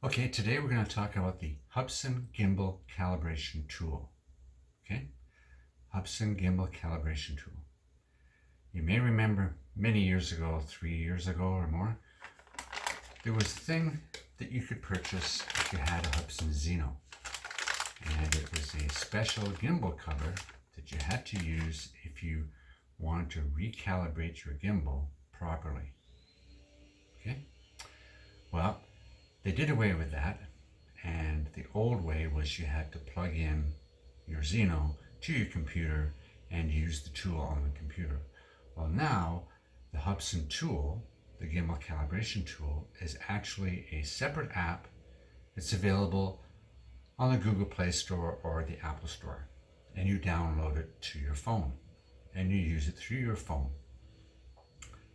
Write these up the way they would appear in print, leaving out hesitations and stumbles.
Okay, today we're going to talk about the Hubsan Gimbal Calibration Tool. Okay, Hubsan Gimbal Calibration Tool. You may remember many years ago, 3 years ago or more, there was a thing that you could purchase if you had a Hubsan Zino. And it was a special gimbal cover that you had to use if you wanted to recalibrate your gimbal properly. Okay, well, they did away with that, and the old way was you had to plug in your Zino to your computer and use the tool on the computer. Well, now the Hubsan Tool, the Gimbal Calibration Tool, is actually a separate app. It's available on the Google Play Store or the Apple Store, and you download it to your phone and you use it through your phone.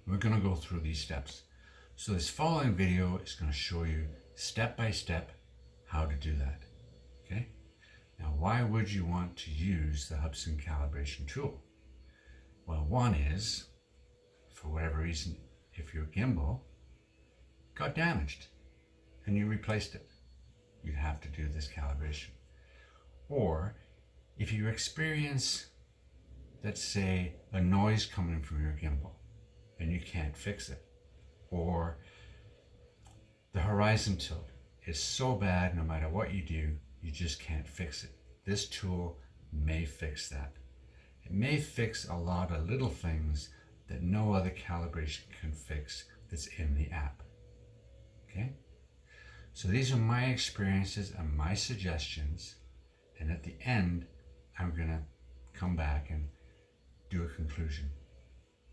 We're going to go through these steps. So this following video is going to show you step by step how to do that. Okay? Now, why would you want to use the Hubsan Calibration Tool? Well, one is, for whatever reason, if your gimbal got damaged and you replaced it, you'd have to do this calibration. Or if you experience, let's say, a noise coming from your gimbal and you can't fix it, or the horizon tilt is so bad, no matter what you do, you just can't fix it. This tool may fix that. It may fix a lot of little things that no other calibration can fix that's in the app. Okay? So these are my experiences and my suggestions, and at the end, I'm going to come back and do a conclusion.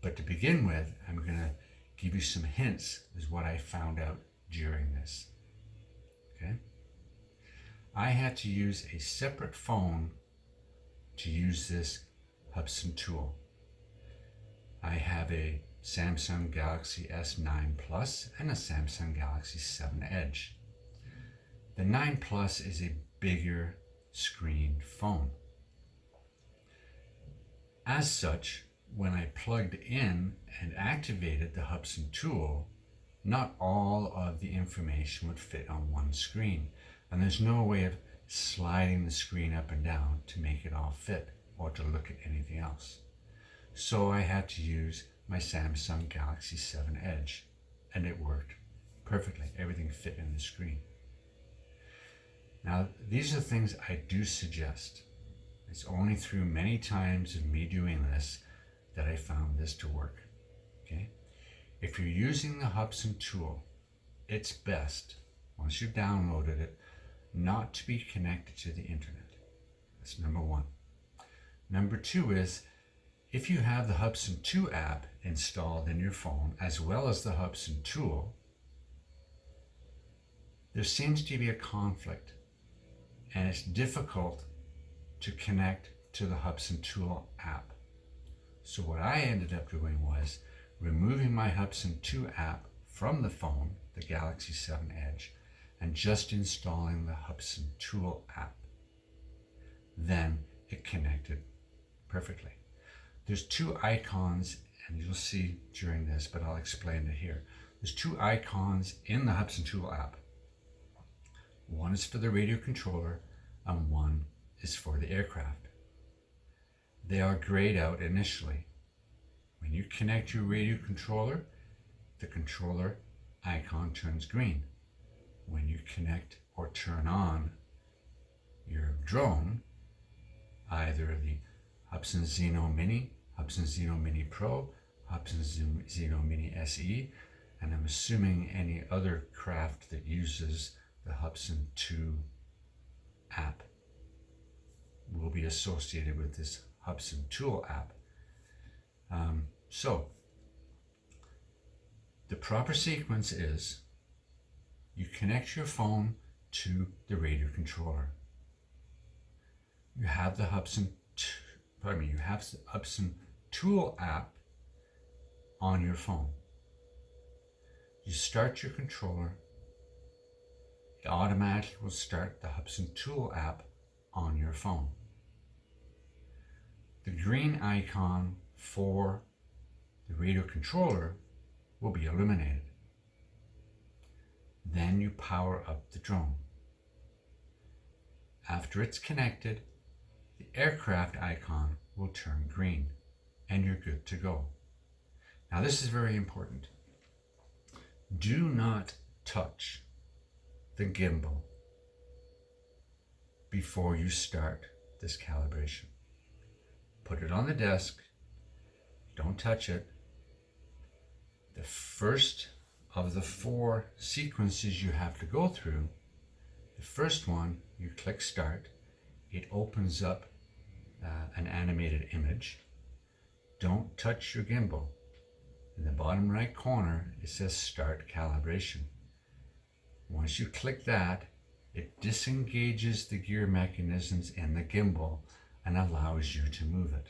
But to begin with, I'm going to give you some hints as what I found out during this. Okay? I had to use a separate phone to use this Hubsan tool. I have a Samsung Galaxy S9 Plus and a Samsung Galaxy 7 Edge. The 9 Plus is a bigger screen phone. As such, when I plugged in and activated the Hubsan tool, not all of the information would fit on one screen, and there's no way of sliding the screen up and down to make it all fit or to look at anything else. So I had to use my Samsung Galaxy 7 Edge, and it worked perfectly. Everything fit in the screen. Now, these are things I do suggest. It's only through many times of me doing this that I found this to work. Okay? If you're using the Hubsan tool, it's best, once you've downloaded it, not to be connected to the internet. That's number one. Number two is, if you have the Hubsan2 app installed in your phone, as well as the Hubsan tool, there seems to be a conflict, and it's difficult to connect to the Hubsan Tool app. So what I ended up doing was removing my Hubsan2 app from the phone, the Galaxy 7 Edge, and just installing the Hubsan Tool app. Then it connected perfectly. There's two icons, and you'll see during this, but I'll explain it here. There's two icons in the Hubsan Tool app. One is for the radio controller, and one is for the aircraft. They are grayed out initially. When you connect your radio controller, the controller icon turns green. When you connect or turn on your drone, either the Hubsan ZINOMINI, Hubsan ZINOMINI Pro, Hubsan ZINOMINI SE, and I'm assuming any other craft that uses the Hubsan2 app will be associated with this Hubsan Tool app. So the proper sequence is you connect your phone to the radio controller. You have the Hubsan Tool app on your phone. You start your controller. It automatically will start the Hubsan Tool app on your phone. The green icon for the radio controller will be illuminated. Then you power up the drone. After it's connected, the aircraft icon will turn green and you're good to go. Now this is very important. Do not touch the gimbal before you start this calibration. Put it on the desk, don't touch it. The first of the 4 sequences you have to go through, the first one, you click start, it opens up an animated image. Don't touch your gimbal. In the bottom right corner, it says start calibration. Once you click that, it disengages the gear mechanisms in the gimbal and allows you to move it.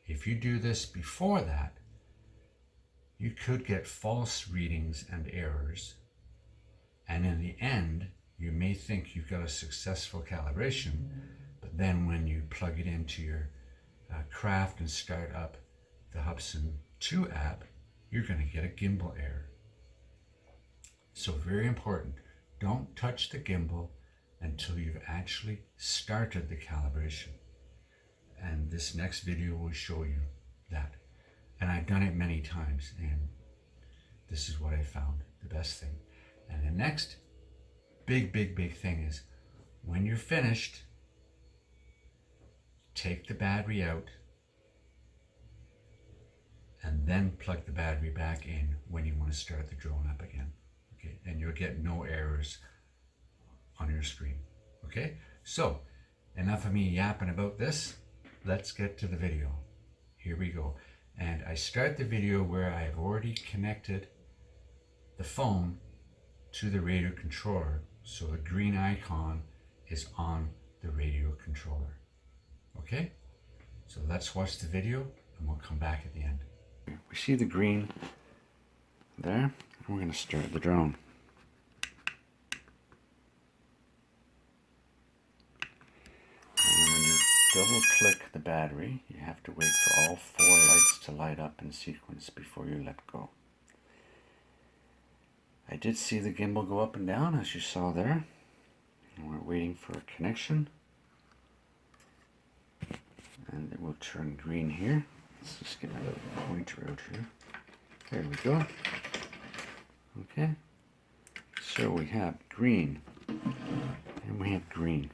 If you do this before that, you could get false readings and errors. And in the end, you may think you've got a successful calibration, but then when you plug it into your craft and start up the Hubsan2 app, you're going to get a gimbal error. So very important, don't touch the gimbal until you've actually started the calibration. And this next video will show you that. And I've done it many times, and this is what I found the best thing. And the next big thing is, when you're finished, take the battery out and then plug the battery back in when you want to start the drone up again. Okay, and you'll get no errors on your screen. Okay, so enough of me yapping about this. Let's get to the video. Here we go. And I start the video where I've already connected the phone to the radio controller, so the green icon is on the radio controller. Okay, so let's watch the video and we'll come back at the end. We see the green there, and we're going to start the drone. And when you double click the battery, you have to wait for all 4 lights to light up in sequence before you let go. I did see the gimbal go up and down, as you saw there, and we're waiting for a connection, and it will turn green here. Let's just get my little pointer out here. There we go. Okay, so we have green, and we have green.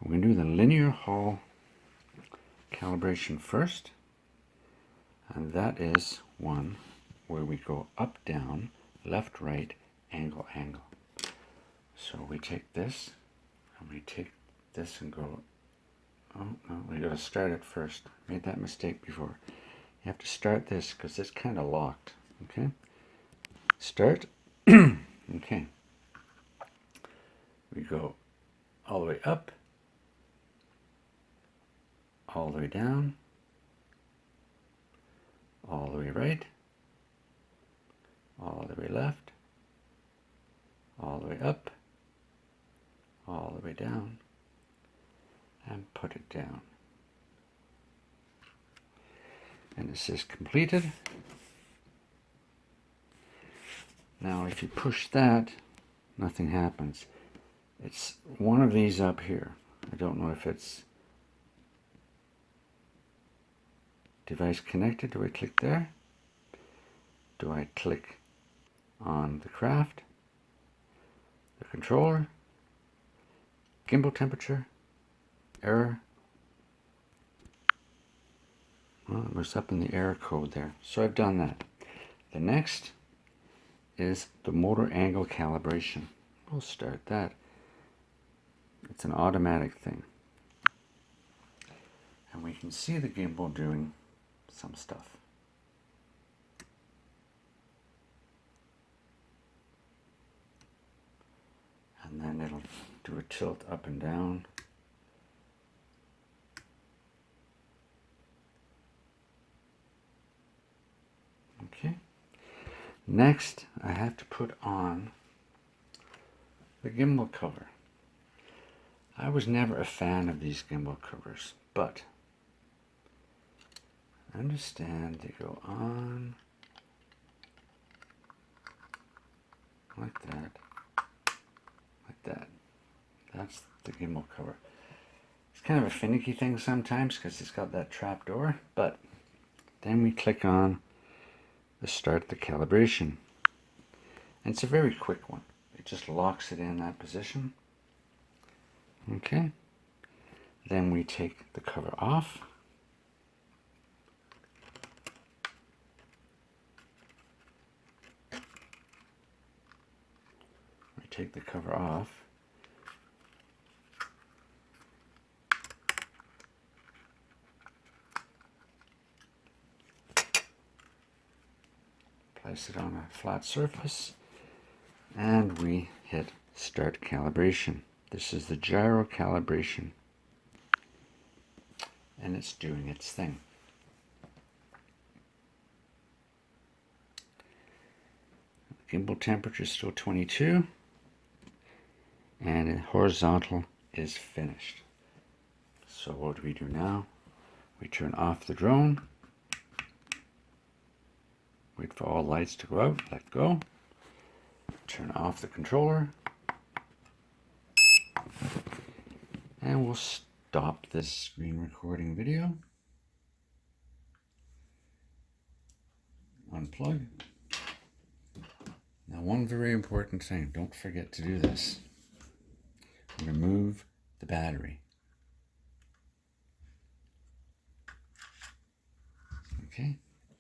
We're going to do the linear Hall calibration first, and that is one where we go up, down, left, right, angle, angle. So we take this, and we take this and go, oh no, we got to start it first. Made that mistake before. You have to start this because it's kind of locked. Okay, start. Okay, we go all the way up, all the way down, all the way right, all the way left, all the way up, all the way down, and put it down. And it says completed. Now if you push that, nothing happens. It's one of these up here. I don't know if it's device connected. Do I click there? Do I click on the craft, the controller, gimbal temperature, error? Well, it was up in the error code there. So I've done that. The next is the motor angle calibration. We'll start that. It's an automatic thing. And we can see the gimbal doing some stuff. And then it'll do a tilt up and down. Okay. Next, I have to put on the gimbal cover. I was never a fan of these gimbal covers, but I understand they go on like that, like that. That's the gimbal cover. It's kind of a finicky thing sometimes because it's got that trap door, but then we click on the start the calibration. And it's a very quick one. It just locks it in that position. Okay. Then we take the cover off. We take the cover off. Place it on a flat surface. And we hit start calibration. This is the gyro calibration. And it's doing its thing. Gimbal temperature is still 22. And horizontal is finished. So what do we do now? We turn off the drone. Wait for all lights to go out. Let go. Turn off the controller. And we'll stop this screen recording video. Unplug. Now one very important thing, don't forget to do this. Remove the battery. Okay.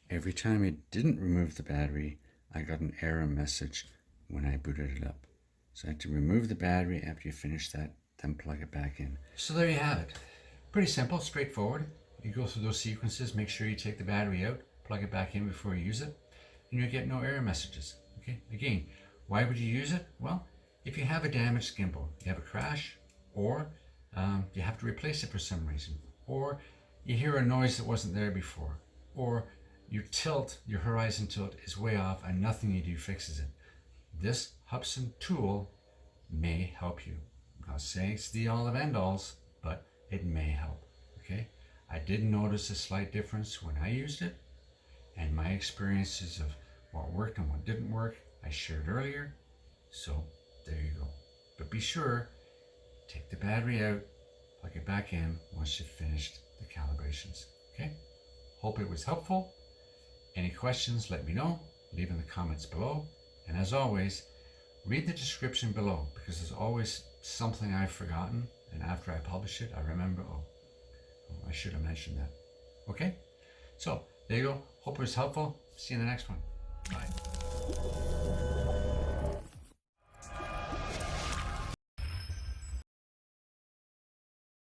Every time I didn't remove the battery, I got an error message when I booted it up. So I had to remove the battery after you finish that, then plug it back in. So there you have it. Pretty simple, straightforward. You go through those sequences, make sure you take the battery out, plug it back in before you use it, and you'll get no error messages. Okay. Again, why would you use it? Well, if you have a damaged gimbal, you have a crash, or you have to replace it for some reason, or you hear a noise that wasn't there before, or your tilt, your horizon tilt is way off and nothing you do fixes it. This Hubsan tool may help you. I'm not saying it's the all of end alls, but it may help. Okay. I did notice a slight difference when I used it, and my experiences of what worked and what didn't work I shared earlier. So there you go. But be sure, take the battery out, plug it back in once you've finished the calibrations. Okay. Hope it was helpful. Any questions, let me know. Leave in the comments below. And as always, read the description below, because there's always something I've forgotten, and after I publish it, I remember, oh, I should have mentioned that. Okay? So, there you go. Hope it was helpful. See you in the next one. Bye.